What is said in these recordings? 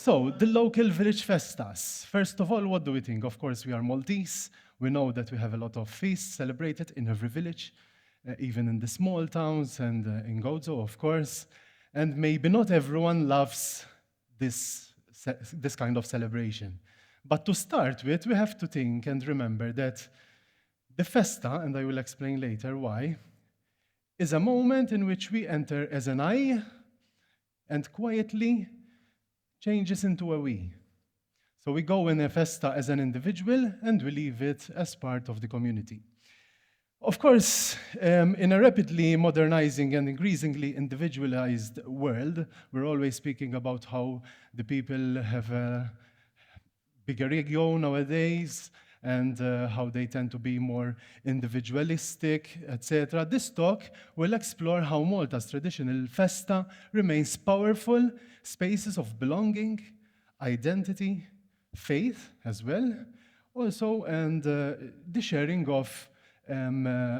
So, the local village festas. First of all, what do we think? Of course, we are Maltese. We know that we have a lot of feasts celebrated in every village, even in the small towns and in Gozo, of course. And maybe not everyone loves this kind of celebration. But to start with, we have to think and remember that the festa, and I will explain later why, is a moment in which we enter as an I and quietly changes into a we. So we go in a festa as an individual and we leave it as part of the community. Of course, in a rapidly modernizing and increasingly individualized world, we're always speaking about how the people have a bigger ego nowadays and how they tend to be more individualistic, etc. This talk will explore how Malta's traditional festa remains powerful spaces of belonging, identity, faith as well, also, and the sharing of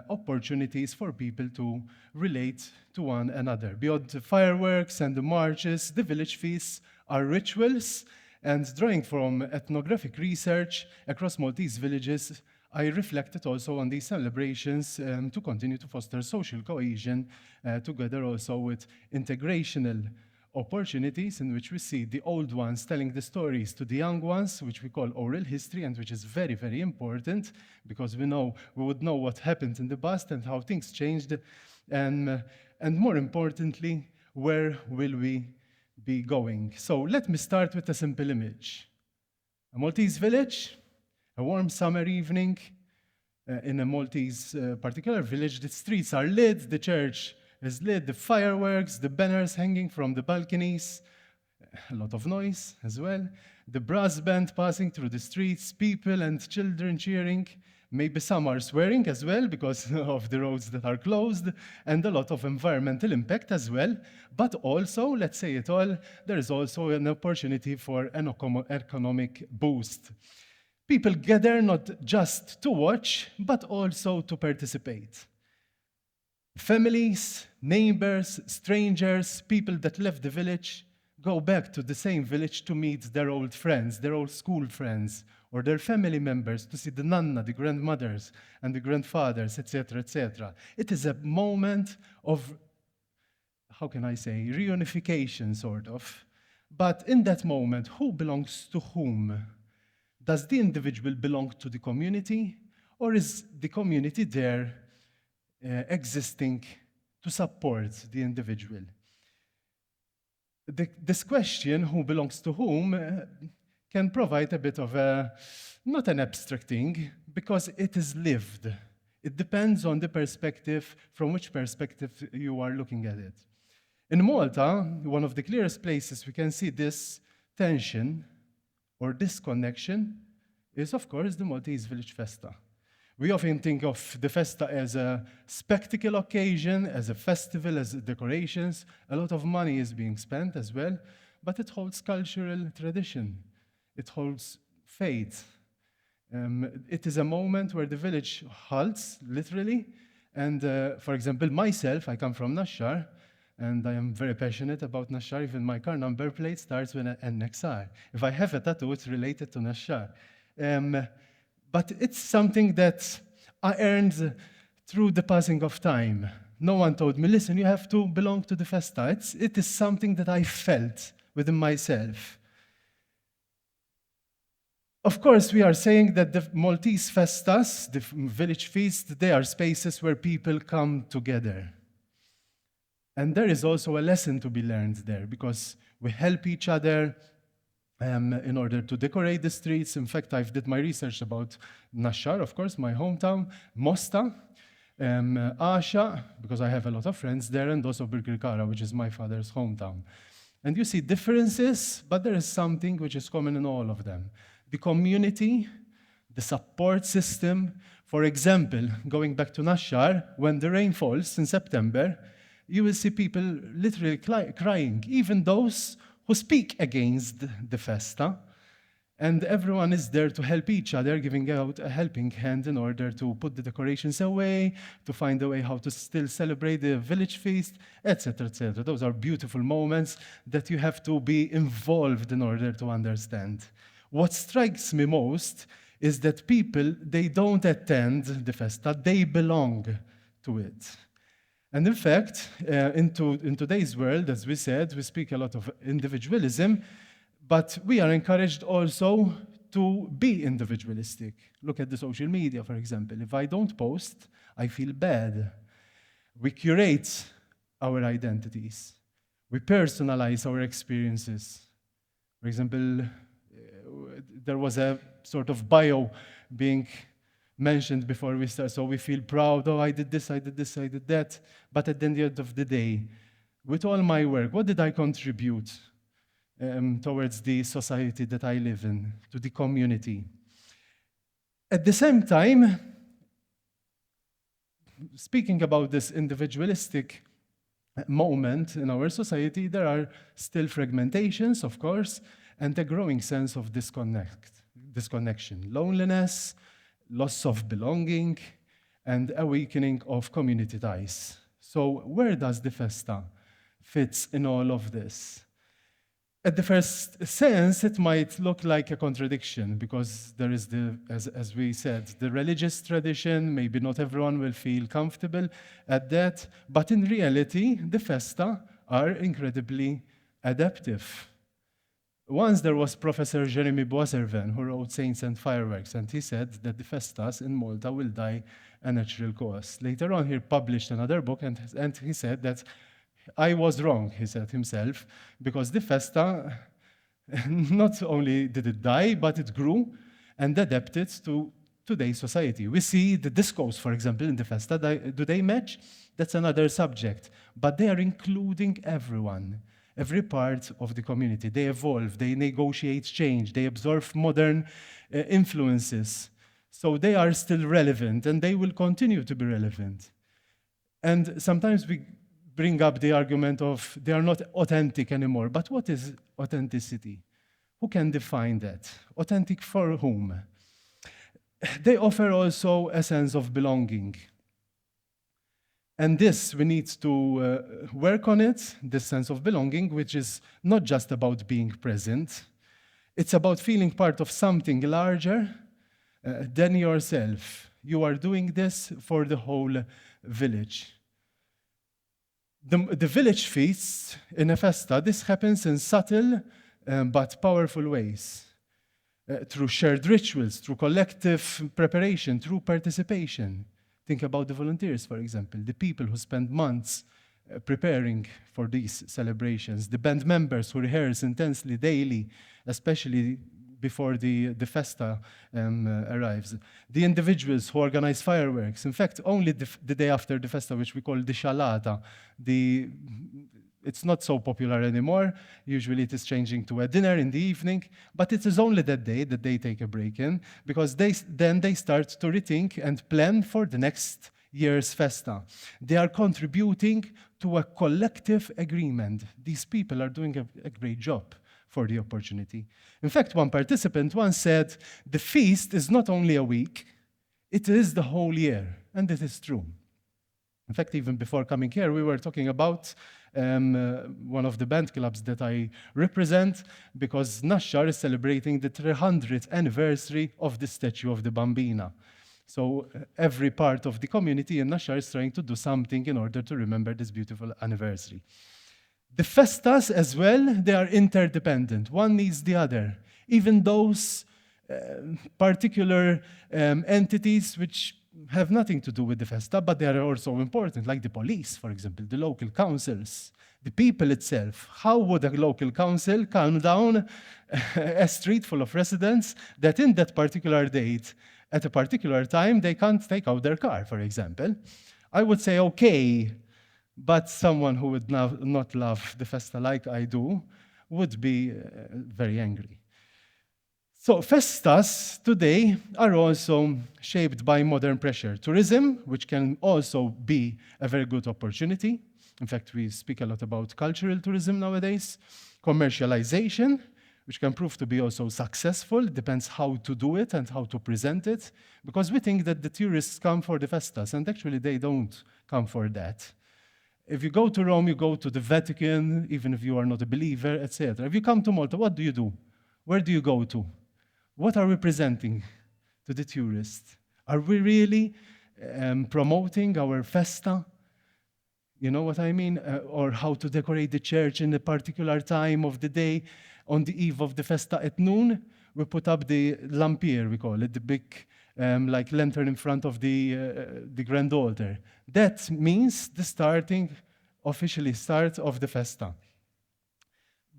opportunities for people to relate to one another. Beyond the fireworks and the marches, the village feasts are rituals, and drawing from ethnographic research across Maltese villages, I reflected also on these celebrations to continue to foster social cohesion, together also with integrational opportunities in which we see the old ones telling the stories to the young ones, which we call oral history, and which is very, very important because we would know what happened in the past and how things changed, and more importantly, where will we be going. So let me start with a simple image. A Maltese village, a warm summer evening in a Maltese particular village. The streets are lit, the church is lit, the fireworks, the banners hanging from the balconies, a lot of noise as well. The brass band passing through the streets, people and children cheering. Maybe some are swearing as well because of the roads that are closed, and a lot of environmental impact as well. But also, let's say it all, there is also an opportunity for an economic boost. People gather not just to watch, but also to participate. Families, neighbors, strangers, people that left the village go back to the same village to meet their old friends, their old school friends, or their family members, to see the nonna, the grandmothers, and the grandfathers, etc., etc. It is a moment of, how can I say, reunification, sort of. But in that moment, who belongs to whom? Does the individual belong to the community, or is the community there existing to support the individual? This question, who belongs to whom, can provide a bit of a, not an abstract thing, because it is lived. It depends on the perspective, from which perspective you are looking at it. In Malta, one of the clearest places we can see this tension or disconnection is, of course, the Maltese Village Festa. We often think of the festa as a spectacle occasion, as a festival, as decorations. A lot of money is being spent as well, but it holds cultural tradition. It holds faith. It is a moment where the village halts, literally. And for example, myself, I come from Nashar, and I am very passionate about Nashar. Even my car number plate starts with an NXR. If I have a tattoo, it's related to Nashar. But it's something that I earned through the passing of time. No one told me, listen, you have to belong to the festa. It is something that I felt within myself. Of course, we are saying that the Maltese festas, the village feast, they are spaces where people come together. And there is also a lesson to be learned there, because we help each other in order to decorate the streets. In fact, I've did my research about Nashar, of course, my hometown, Mosta, Asha, because I have a lot of friends there, and also Birkirkara, which is my father's hometown. And you see differences, but there is something which is common in all of them. The community, the support system. For example, going back to Nashar, when the rain falls in September, you will see people literally crying, even those who speak against the festa. And everyone is there to help each other, giving out a helping hand in order to put the decorations away, to find a way how to still celebrate the village feast, etc., etc. Those are beautiful moments that you have to be involved in order to understand. What strikes me most is that people, they don't attend the festa, they belong to it. And in fact, in today's world, as we said, we speak a lot of individualism, but we are encouraged also to be individualistic. Look at the social media, for example. If I don't post, I feel bad. We curate our identities. We personalize our experiences. For example, there was a sort of bio being mentioned before we start, so we feel proud, oh, I did this, I did this, I did that. But at the end of the day, with all my work, what did I contribute towards the society that I live in, to the community? At the same time, speaking about this individualistic moment in our society, there are still fragmentations, of course, and a growing sense of disconnection, loneliness, loss of belonging, and awakening of community ties. So where does the festa fit in all of this? At the first sense, it might look like a contradiction because there is as we said, the religious tradition. Maybe not everyone will feel comfortable at that, but in reality, the festa are incredibly adaptive. Once there was Professor Jeremy Boisservin who wrote Saints and Fireworks, and he said that the festas in Malta will die a natural cause. Later on, he published another book, and he said that I was wrong, he said himself, because the festa, not only did it die, but it grew and adapted to today's society. We see the discos, for example, in the festa. Do they match? That's another subject. But they are including everyone, every part of the community. They evolve, they negotiate change, they absorb modern influences. So they are still relevant, and they will continue to be relevant. And sometimes we bring up the argument of they are not authentic anymore. But what is authenticity? Who can define that? Authentic for whom? They offer also a sense of belonging. And this, we need to work on it, this sense of belonging, which is not just about being present. It's about feeling part of something larger than yourself. You are doing this for the whole village. The village feasts in a festa, this happens in subtle but powerful ways. Through shared rituals, through collective preparation, through participation. Think about the volunteers, for example, the people who spend months preparing for these celebrations, the band members who rehearse intensely daily, especially before the festa arrives, the individuals who organize fireworks. In fact, only the day after the festa, which we call the scialata, it's not so popular anymore. Usually it is changing to a dinner in the evening, but it is only that day that they take a break in, because then they start to rethink and plan for the next year's festa. They are contributing to a collective agreement. These people are doing a great job for the opportunity. In fact, one participant once said, the feast is not only a week, it is the whole year, and it is true. In fact, even before coming here, we were talking about one of the band clubs that I represent, because Nashar is celebrating the 300th anniversary of the statue of the Bambina. So every part of the community in Nashar is trying to do something in order to remember this beautiful anniversary. The festas as well, they are interdependent. One needs the other. Even those particular entities which have nothing to do with the festa, but they are also important, like the police, for example, the local councils, the people itself. How would a local council calm down a street full of residents that in that particular date, at a particular time, they can't take out their car, for example? I would say, okay, but someone who would not love the festa like I do would be very angry. So festas today are also shaped by modern pressure. Tourism, which can also be a very good opportunity. In fact, we speak a lot about cultural tourism nowadays. Commercialization, which can prove to be also successful. It depends how to do it and how to present it, because we think that the tourists come for the festas, and actually they don't come for that. If you go to Rome, you go to the Vatican, even if you are not a believer, etc. If you come to Malta, what do you do? Where do you go to? What are we presenting to the tourist? Are we really promoting our festa? You know what I mean? Or how to decorate the church in a particular time of the day. On the eve of the festa at noon, we put up the lampier, we call it, the big like lantern in front of the grand altar. That means the officially start of the festa.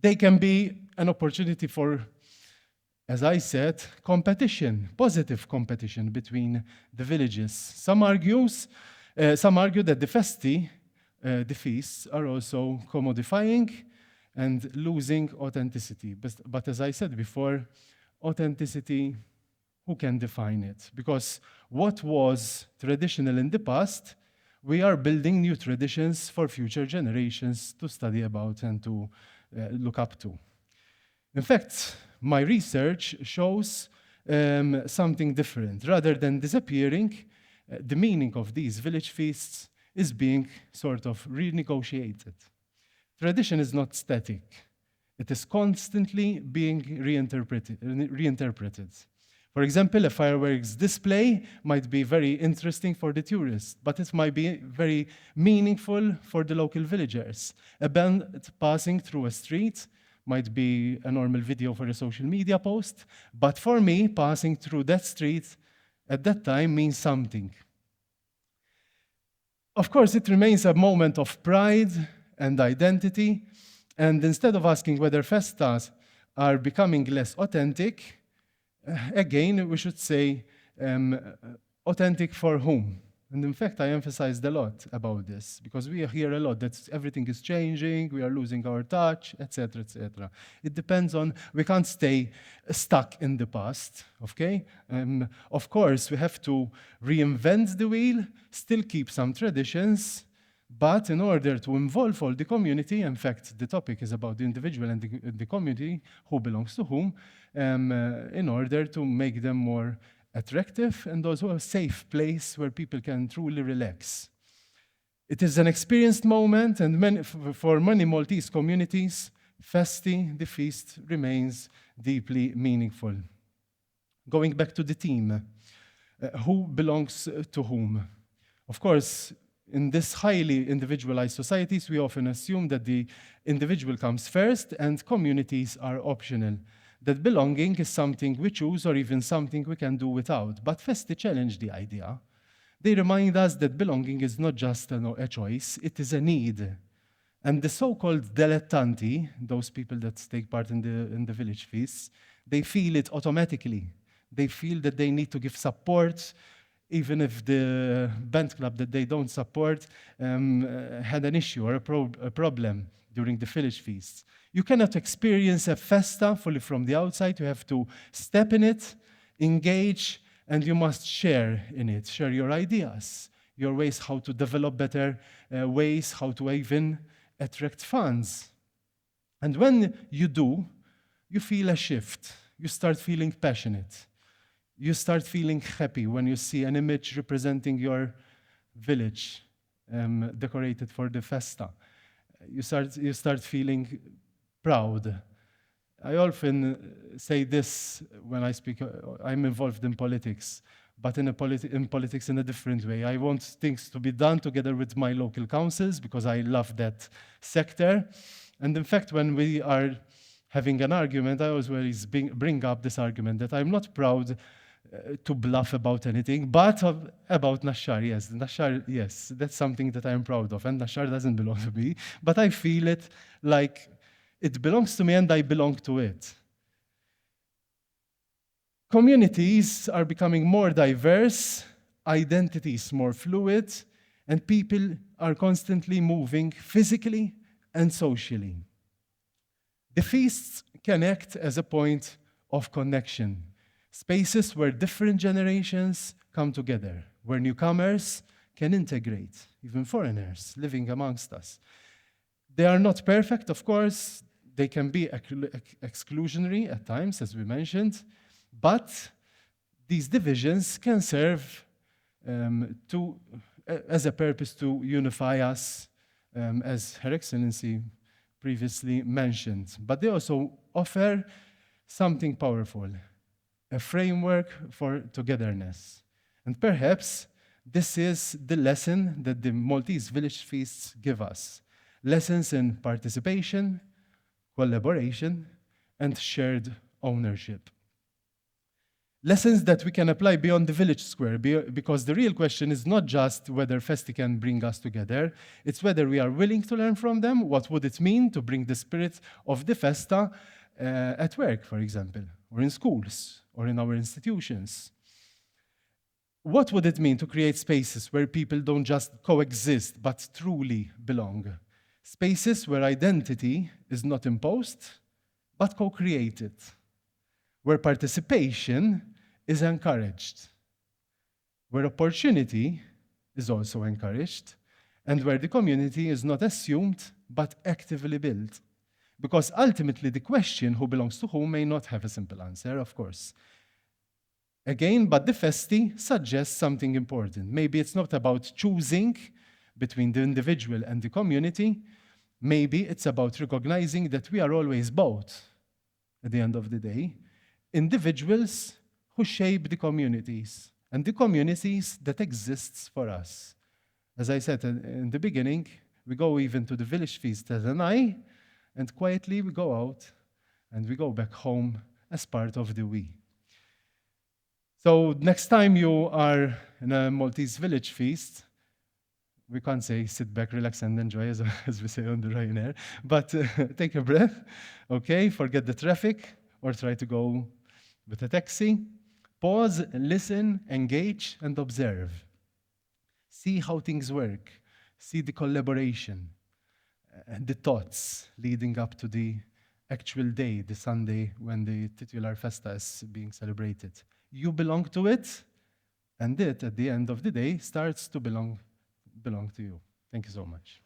They can be an opportunity for, as I said, competition, positive competition between the villages. Some argue that the feasts are also commodifying and losing authenticity. But as I said before, authenticity, who can define it? Because what was traditional in the past, we are building new traditions for future generations to study about and to look up to. In fact, my research shows something different. Rather than disappearing, the meaning of these village feasts is being sort of renegotiated. Tradition is not static. It is constantly being reinterpreted. For example, a fireworks display might be very interesting for the tourists, but it might be very meaningful for the local villagers. A band passing through a street might be a normal video for a social media post, but for me, passing through that street at that time means something. Of course, it remains a moment of pride and identity, and instead of asking whether festas are becoming less authentic, again, we should say authentic for whom? And in fact, I emphasized a lot about this because we hear a lot that everything is changing, we are losing our touch, etc., etc. It depends on, we can't stay stuck in the past, okay? Of course, we have to reinvent the wheel, still keep some traditions, but in order to involve all the community, in fact, the topic is about the individual and the community, who belongs to whom, in order to make them more attractive and also a safe place where people can truly relax. It is an experienced moment, and for many Maltese communities, the feast, remains deeply meaningful. Going back to the theme, who belongs to whom? Of course, in this highly individualized societies, we often assume that the individual comes first and communities are optional. That belonging is something we choose or even something we can do without. But festi challenge the idea. They remind us that belonging is not just a choice, it is a need. And the so-called dilettanti, those people that take part in the village feasts, they feel it automatically. They feel that they need to give support, even if the band club that they don't support had an issue or a problem during the village feasts. You cannot experience a festa fully from the outside. You have to step in it, engage, and you must share in it. Share your ideas, your ways how to develop better ways, how to even attract funds. And when you do, you feel a shift. You start feeling passionate. You start feeling happy when you see an image representing your village decorated for the festa. You start feeling proud. I often say this when I speak. I'm involved in politics, but in politics in a different way. I want things to be done together with my local councils because I love that sector. And in fact, when we are having an argument, I always bring up this argument that I'm not proud to bluff about anything, but about Nashar, yes. Nashar, yes, that's something that I'm proud of, and Nashar doesn't belong to me, but I feel it like it belongs to me and I belong to it. Communities are becoming more diverse, identities more fluid, and people are constantly moving physically and socially. The feasts can act as a point of connection, spaces where different generations come together, where newcomers can integrate, even foreigners living amongst us. They are not perfect, of course. They can be exclusionary at times, as we mentioned, but these divisions can serve as a purpose to unify us, as Her Excellency previously mentioned. But they also offer something powerful, a framework for togetherness. And perhaps this is the lesson that the Maltese village feasts give us. Lessons in participation, collaboration, and shared ownership. Lessons that we can apply beyond the village square, because the real question is not just whether Festi can bring us together, it's whether we are willing to learn from them. What would it mean to bring the spirit of the Festa at work, for example, or in schools, or in our institutions? What would it mean to create spaces where people don't just coexist, but truly belong? Spaces where identity is not imposed, but co-created, where participation is encouraged, where opportunity is also encouraged, and where the community is not assumed, but actively built. Because ultimately, the question who belongs to whom may not have a simple answer, of course. Again, but the Festi suggests something important. Maybe it's not about choosing between the individual and the community. Maybe it's about recognizing that we are always both, at the end of the day, individuals who shape the communities, and the communities that exists for us. As I said in the beginning, we go even to the village feast as an I, and quietly we go out and we go back home as part of the we. So next time you are in a Maltese village feast, we can't say sit back, relax, and enjoy, as we say on the Ryanair, but take a breath, okay? Forget the traffic, or try to go with a taxi. Pause, listen, engage, and observe. See how things work. See the collaboration and the thoughts leading up to the actual day, the Sunday when the titular festa is being celebrated. You belong to it, and it, at the end of the day, starts to belong to you. Thank you so much.